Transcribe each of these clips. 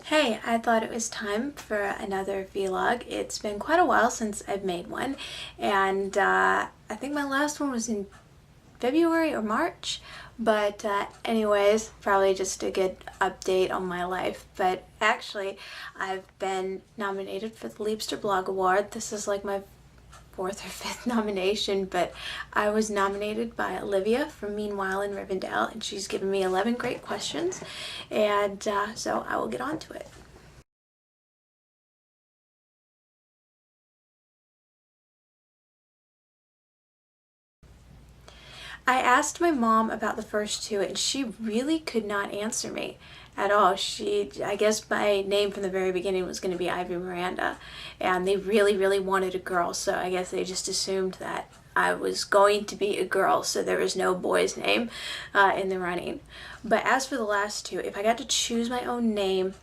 Hey, I thought it was time for another vlog. It's been quite a while since I've made one, and I think my last one was in February or March, but anyways, probably just a good update on my life. But actually, I've been nominated for the Liebster Award. This is like my fourth or fifth nomination, but I was nominated by Olivia from Meanwhile in Rivendell, and she's given me 11 great questions, and so I will get on to it. I asked my mom about the first two, and she really could not answer me at all. I guess my name from the very beginning was going to be Ivy Miranda, and they really wanted a girl, so I guess they just assumed that I was going to be a girl, so there was no boy's name in the running. But as for the last two, if I got to choose my own name,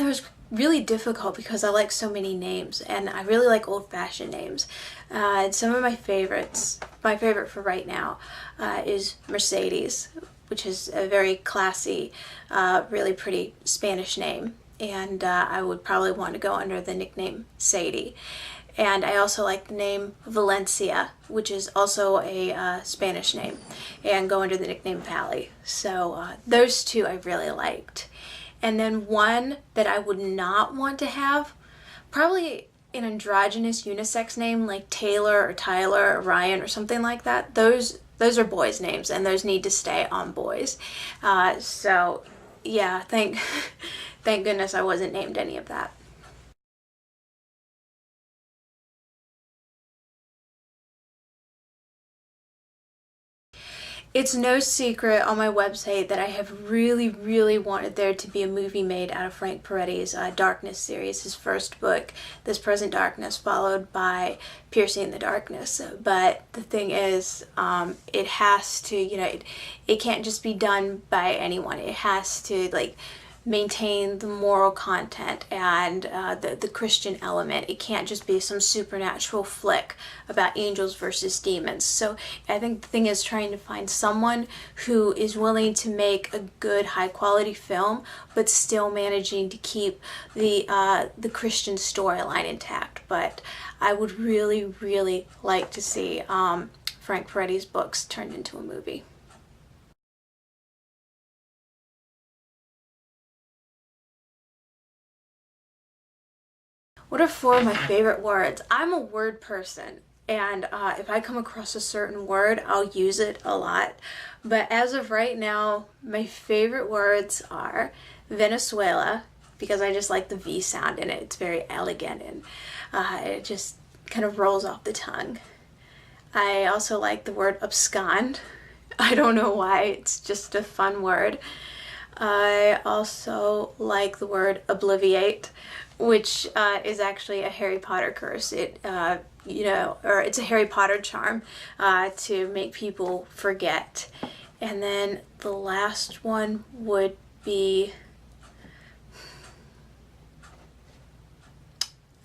it was really difficult because I like so many names, and I really like old-fashioned names. And some of my favorites, my favorite for right now is Mercedes, which is a very classy, really pretty Spanish name. And I would probably want to go under the nickname Sadie. And I also like the name Valencia, which is also a Spanish name, and go under the nickname Pally. So those two I really liked. And then one that I would not want to have, probably an androgynous unisex name like Taylor or Tyler or Ryan or something like that. Those are boys' names, and those need to stay on boys. So yeah, thank goodness I wasn't named any of that. It's no secret on my website that I have really wanted there to be a movie made out of Frank Peretti's Darkness series, his first book, This Present Darkness, followed by Piercing the Darkness. But the thing is, it has to, it can't just be done by anyone. It has to, maintain the moral content and the Christian element. It can't just be some supernatural flick about angels versus demons. So I think the thing is trying to find someone who is willing to make a good, high quality film, but still managing to keep the Christian storyline intact. But I would really like to see Frank Peretti's books turned into a movie. What are four of my favorite words? I'm a word person, and if I come across a certain word, I'll use it a lot. But as of right now, my favorite words are Venezuela, because I just like the V sound in it. It's very elegant, and it just kind of rolls off the tongue. I also like the word abscond. I don't know why, it's just a fun word. I also like the word obliviate, which is actually a Harry Potter curse. Or it's a Harry Potter charm to make people forget. And then the last one would be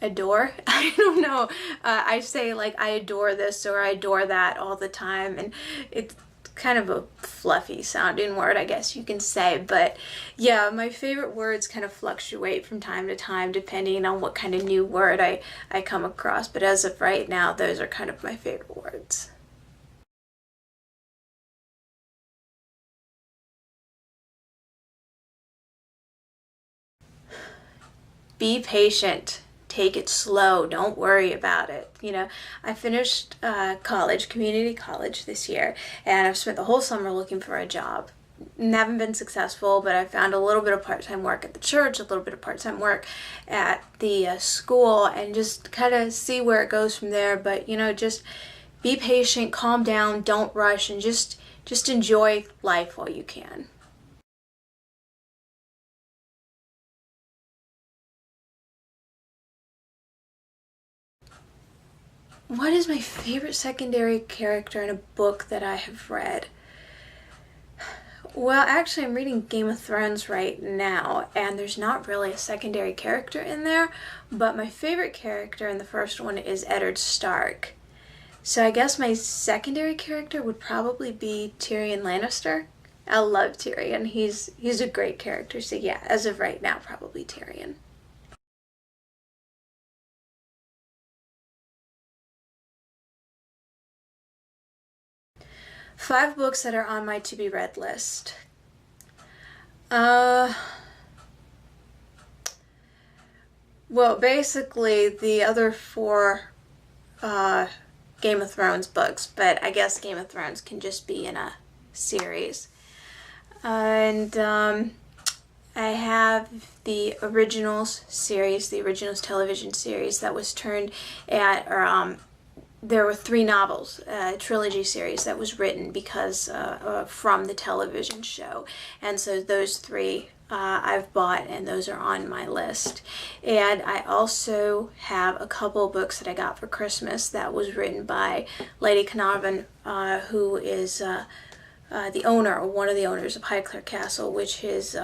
adore. I don't know. I say I adore this or I adore that all the time, and it's kind of a fluffy sounding word, I guess you can say. But yeah, my favorite words kind of fluctuate from time to time depending on what kind of new word I come across. But as of right now, those are kind of my favorite words. Be patient. Take it slow. Don't worry about it. I finished community college this year, and I've spent the whole summer looking for a job. Haven't been successful, but I found a little bit of part-time work at the church, a little bit of part-time work at the school, and just kind of see where it goes from there. But just be patient, calm down, don't rush, and just enjoy life while you can. What is my favorite secondary character in a book that I have read? Well, actually, I'm reading Game of Thrones right now, and there's not really a secondary character in there, but my favorite character in the first one is Eddard Stark. So I guess my secondary character would probably be Tyrion Lannister. I love Tyrion. He's a great character. So yeah, as of right now, probably Tyrion. Five books that are on my to be read list. Well, basically the other four Game of Thrones books, but I guess Game of Thrones can just be in a series. And I have the Originals series, the Originals television series that was turned at, or there were 3 novels, a trilogy series that was written because from the television show. And so those 3 I've bought, and those are on my list. And I also have a couple books that I got for Christmas that was written by Lady Carnarvon, who is the owner, or one of the owners of Highclere Castle, which is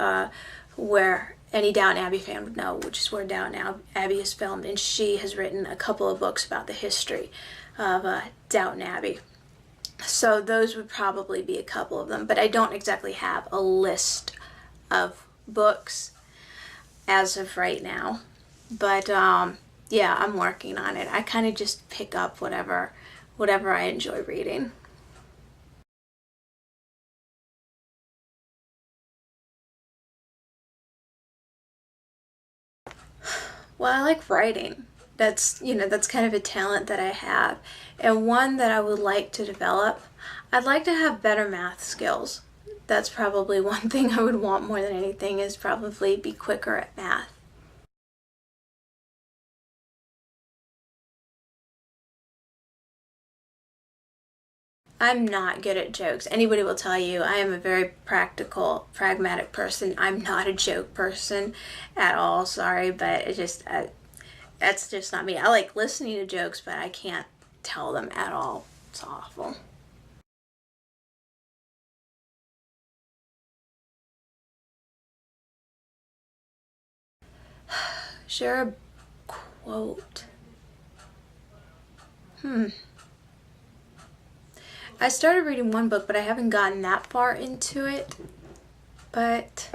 where any Downton Abbey fan would know, which is where Downton Abbey is filmed. And she has written a couple of books about the history of Downton Abbey. So those would probably be a couple of them, but I don't exactly have a list of books as of right now. But yeah, I'm working on it. I kind of just pick up whatever I enjoy reading. Well, I like writing. That's kind of a talent that I have, and one that I would like to develop. I'd like to have better math skills. That's probably one thing I would want more than anything, is probably be quicker at math. I'm not good at jokes. Anybody will tell you I am a very practical, pragmatic person. I'm not a joke person at all. Sorry, but that's just not me. I like listening to jokes, but I can't tell them at all. It's awful. Share a quote. I started reading one book, but I haven't gotten that far into it. But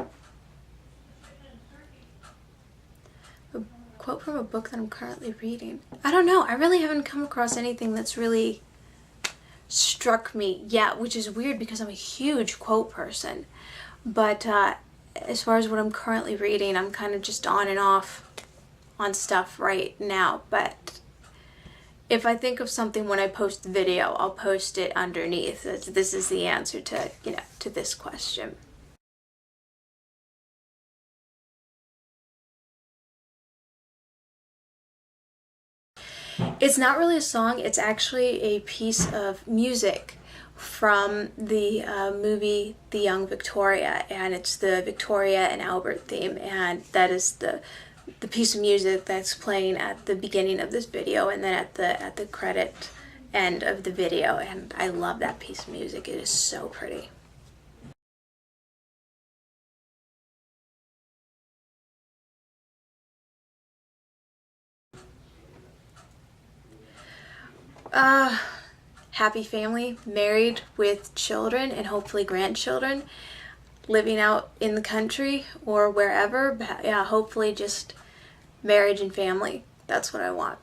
a quote from a book that I'm currently reading. I don't know. I really haven't come across anything that's really struck me yet, which is weird because I'm a huge quote person. But as far as what I'm currently reading, I'm kind of just on and off on stuff right now. But if I think of something when I post the video, I'll post it underneath. This is the answer to, to this question. It's not really a song, it's actually a piece of music from the movie The Young Victoria, and it's the Victoria and Albert theme, and that is the piece of music that's playing at the beginning of this video and then at the credit end of the video. And I love that piece of music. It is so pretty. Happy family, married with children and hopefully grandchildren, living out in the country or wherever. But yeah, hopefully just marriage and family. That's what I want.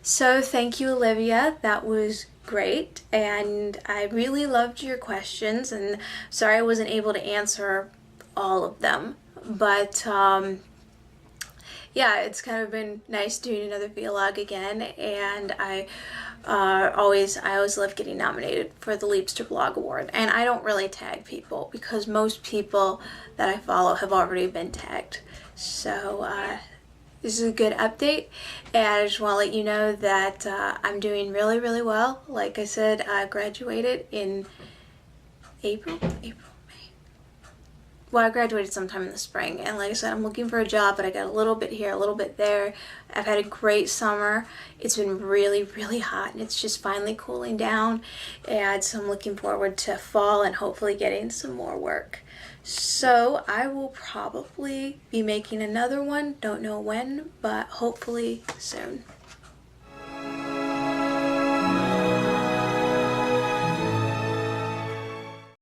So thank you, Olivia. That was great, and I really loved your questions, and sorry I wasn't able to answer all of them, but yeah, it's kind of been nice doing another vlog again, and I always love getting nominated for the Liebster Award. And I don't really tag people because most people that I follow have already been tagged. So this is a good update, and I just want to let you know that I'm doing really, really well. Like I said, I graduated in April, May. Well, I graduated sometime in the spring, and like I said, I'm looking for a job, but I got a little bit here, a little bit there. I've had a great summer. It's been really, really hot, and it's just finally cooling down, and so I'm looking forward to fall and hopefully getting some more work. So I will probably be making another one, don't know when, but hopefully soon.